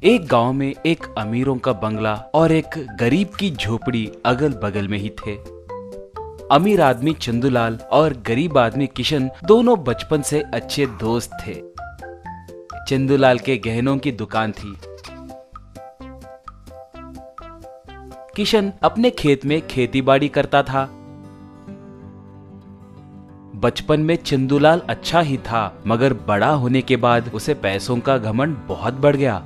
एक गांव में एक अमीरों का बंगला और एक गरीब की झोपड़ी अगल बगल में ही थे। अमीर आदमी चंदूलाल और गरीब आदमी किशन दोनों बचपन से अच्छे दोस्त थे। चंदूलाल के गहनों की दुकान थी। किशन अपने खेत में खेतीबाड़ी करता था। बचपन में चंदूलाल अच्छा ही था, मगर बड़ा होने के बाद उसे पैसों का घमंड बहुत बढ़ गया।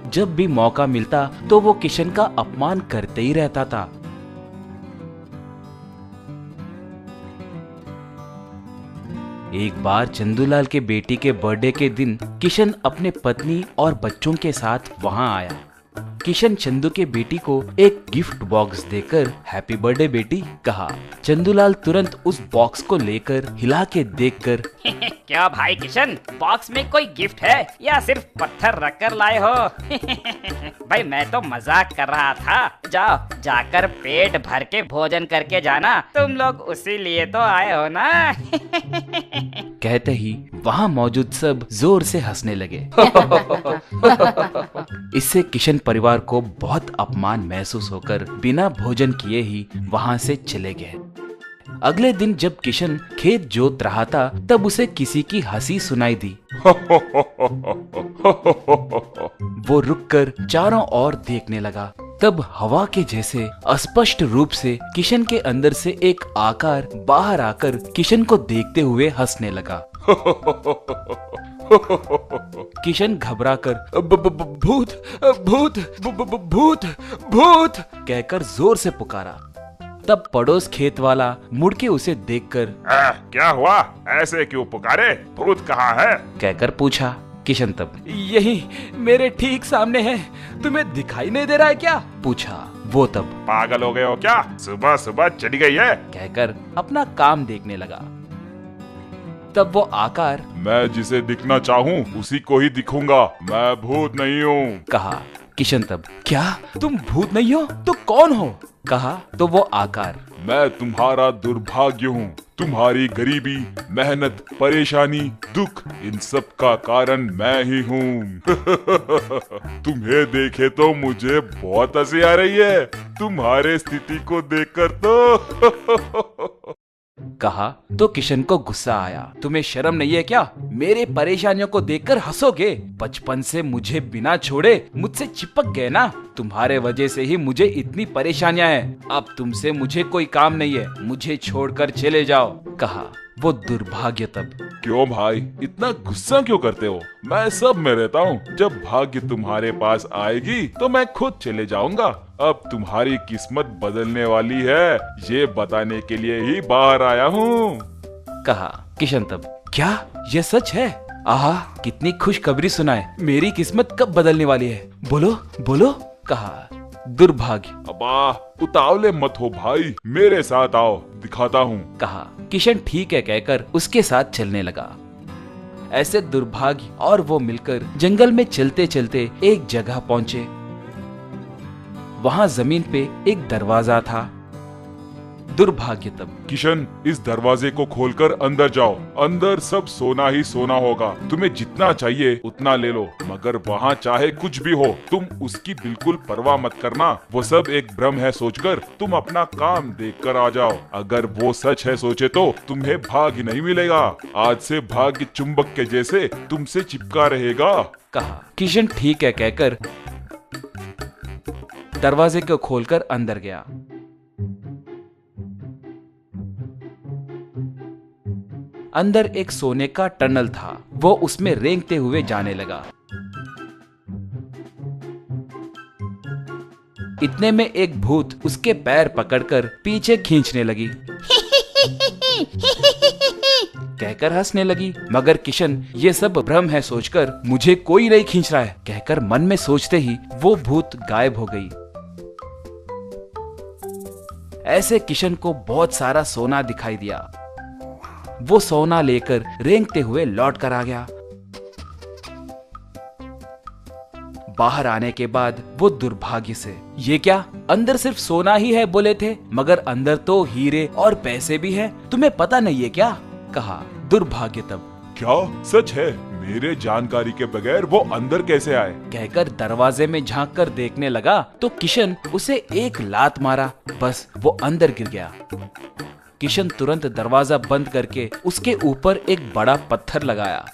जब भी मौका मिलता तो वो किशन का अपमान करते ही रहता था। एक बार चंदूलाल के बेटी के बर्थडे के दिन किशन अपने पत्नी और बच्चों के साथ वहां आया। किशन चंदू के बेटी को एक गिफ्ट बॉक्स देकर हैप्पी बर्थडे बेटी कहा। चंदूलाल तुरंत उस बॉक्स को लेकर हिला के देखकर क्या भाई किशन, बॉक्स में कोई गिफ्ट है या सिर्फ पत्थर रखकर लाए हो? भाई मैं तो मजाक कर रहा था। जाओ जाकर पेट भर के भोजन करके जाना, तुम लोग उसी लिए तो आए हो ना। कहते ही वहाँ मौजूद सब जोर से हंसने लगे। इससे किशन परिवार को बहुत अपमान महसूस होकर बिना भोजन किए ही वहाँ से चले गए। अगले दिन जब किशन खेत जोत रहा था तब उसे किसी की हंसी सुनाई दी। वो रुककर चारों ओर देखने लगा। तब हवा के जैसे अस्पष्ट रूप से किशन के अंदर से एक आकार बाहर आकर किशन को देखते हुए हंसने लगा। किशन घबराकर भूत भूत भूत भूत कहकर जोर से पुकारा। तब पड़ोस खेत वाला मुड़ के उसे देखकर क्या हुआ, ऐसे क्यों पुकारे, भूत कहाँ है? कहकर पूछा। किशन तब यही मेरे ठीक सामने है, तुम्हें दिखाई नहीं दे रहा है क्या? पूछा। वो तब पागल हो गए हो क्या, सुबह सुबह चढ़ गई है? कहकर अपना काम देखने लगा। तब वो आकार मैं जिसे दिखना चाहूँ उसी को ही दिखूंगा, मैं भूत नहीं हूँ, कहा। किशन तब क्या तुम भूत नहीं हो तो कौन हो? कहा। तो वो आकार मैं तुम्हारा दुर्भाग्य हूँ, तुम्हारी गरीबी, मेहनत, परेशानी, दुख, इन सब का कारण मैं ही हूँ। तुम्हें देखे तो मुझे बहुत हंसी आ रही है, तुम्हारे स्थिति को देखकर तो। कहा। तो किशन को गुस्सा आया। तुम्हें शर्म नहीं है क्या? मेरे परेशानियों को देखकर हंसोगे? बचपन से मुझे बिना छोड़े मुझसे चिपक गए ना, तुम्हारे वजह से ही मुझे इतनी परेशानियां हैं। अब तुमसे मुझे कोई काम नहीं है, मुझे छोड़कर चले जाओ, कहा। वो दुर्भाग्य तब क्यों भाई, इतना गुस्सा क्यों करते हो? मैं सब में रहता हूँ, जब भाग्य तुम्हारे पास आएगी तो मैं खुद चले जाऊंगा। अब तुम्हारी किस्मत बदलने वाली है, ये बताने के लिए ही बाहर आया हूँ, कहा। किशन तब क्या ये सच है? आहा, कितनी खुशखबरी सुनाए, मेरी किस्मत कब बदलने वाली है? बोलो बोलो, कहा। दुर्भाग्य अबा उतावले मत हो भाई, मेरे साथ आओ, दिखाता हूँ, कहा। किशन ठीक है कहकर उसके साथ चलने लगा। ऐसे दुर्भाग्य और वो मिलकर जंगल में चलते चलते एक जगह पहुंचे। वहां जमीन पे एक दरवाजा था। दुर्भाग्य तब किशन, इस दरवाजे को खोलकर अंदर जाओ, अंदर सब सोना ही सोना होगा, तुम्हें जितना चाहिए उतना ले लो, मगर वहाँ चाहे कुछ भी हो तुम उसकी बिल्कुल परवाह मत करना, वो सब एक भ्रम है सोचकर तुम अपना काम देखकर आ जाओ। अगर वो सच है सोचे तो तुम्हें भाग्य नहीं मिलेगा, आज से भाग्य चुंबक के जैसे तुमसे चिपका रहेगा, कहा। किशन ठीक है कहकर दरवाजे को खोलकर अंदर गया। अंदर एक सोने का टनल था, वो उसमें रेंगते हुए जाने लगा। इतने में एक भूत उसके पैर पकड़कर पीछे खींचने लगी। कहकर हंसने लगी, मगर किशन ये सब भ्रम है सोचकर मुझे कोई नहीं खींच रहा है कहकर मन में सोचते ही वो भूत गायब हो गई। ऐसे किशन को बहुत सारा सोना दिखाई दिया। वो सोना लेकर रेंगते हुए लौट कर आ गया। बाहर आने के बाद वो दुर्भाग्य से, ये क्या, अंदर सिर्फ सोना ही है बोले थे, मगर अंदर तो हीरे और पैसे भी हैं, तुम्हें पता नहीं है क्या? कहा। दुर्भाग्य तब क्या सच है? मेरे जानकारी के बगैर वो अंदर कैसे आए? कहकर दरवाजे में झांक कर देखने लगा तो किशन उसे एक लात मारा, बस वो अंदर गिर गया। किशन तुरंत दरवाजा बंद करके उसके ऊपर एक बड़ा पत्थर लगाया।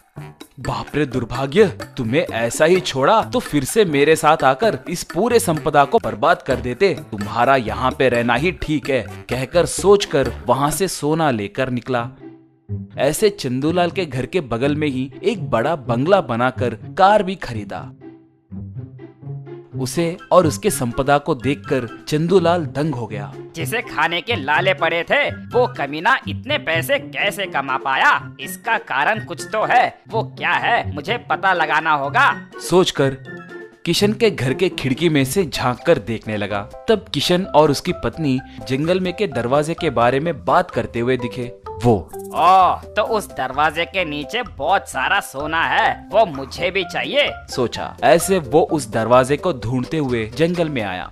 बाप रे दुर्भाग्य, तुम्हें ऐसा ही छोड़ा तो फिर से मेरे साथ आकर इस पूरे संपदा को बर्बाद कर देते। तुम्हारा यहाँ पे रहना ही ठीक है, कहकर सोचकर वहाँ से सोना लेकर निकला। ऐसे चंदूलाल के घर के बगल में ही एक बड़ा बंगला बनाकर कार भी खरीदा। उसे और उसके संपदा को देखकर चंदूलाल दंग हो गया। जिसे खाने के लाले पड़े थे वो कमीना इतने पैसे कैसे कमा पाया? इसका कारण कुछ तो है, वो क्या है मुझे पता लगाना होगा। सोचकर किशन के घर के खिड़की में से झांक कर देखने लगा। तब किशन और उसकी पत्नी जंगल में के दरवाजे के बारे में बात करते हुए दिखे। वो तो उस दरवाजे के नीचे बहुत सारा सोना है, वो मुझे भी चाहिए, सोचा। ऐसे वो उस दरवाजे को ढूंढते हुए जंगल में आया।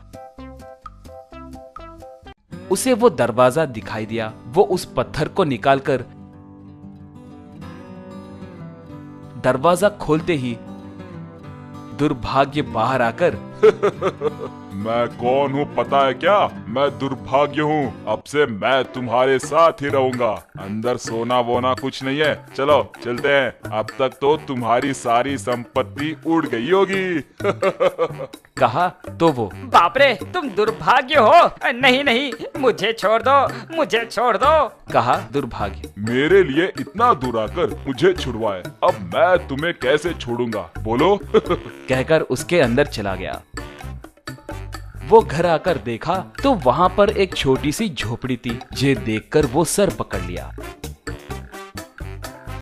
उसे वो दरवाजा दिखाई दिया। वो उस पत्थर को निकालकर दरवाजा खोलते ही दुर्भाग्य बाहर आकर मैं कौन हूँ पता है क्या? मैं दुर्भाग्य हूँ। अब से मैं तुम्हारे साथ ही रहूंगा। अंदर सोना वोना कुछ नहीं है, चलो चलते हैं। अब तक तो तुम्हारी सारी संपत्ति उड़ गई होगी। कहा तो वो बाप रे तुम दुर्भाग्य हो। नहीं नहीं मुझे छोड़ दो, मुझे छोड़ दो। कहा दुर्भाग्य। मेरे लिए इतना दूर आकर मुझे छुड़वाए, अब मैं तुम्हें कैसे छोड़ूंगा बोलो? कहकर उसके अंदर चला गया। वो घर आकर देखा तो वहाँ पर एक छोटी सी झोपड़ी थी। ये देखकर वो सर पकड़ लिया।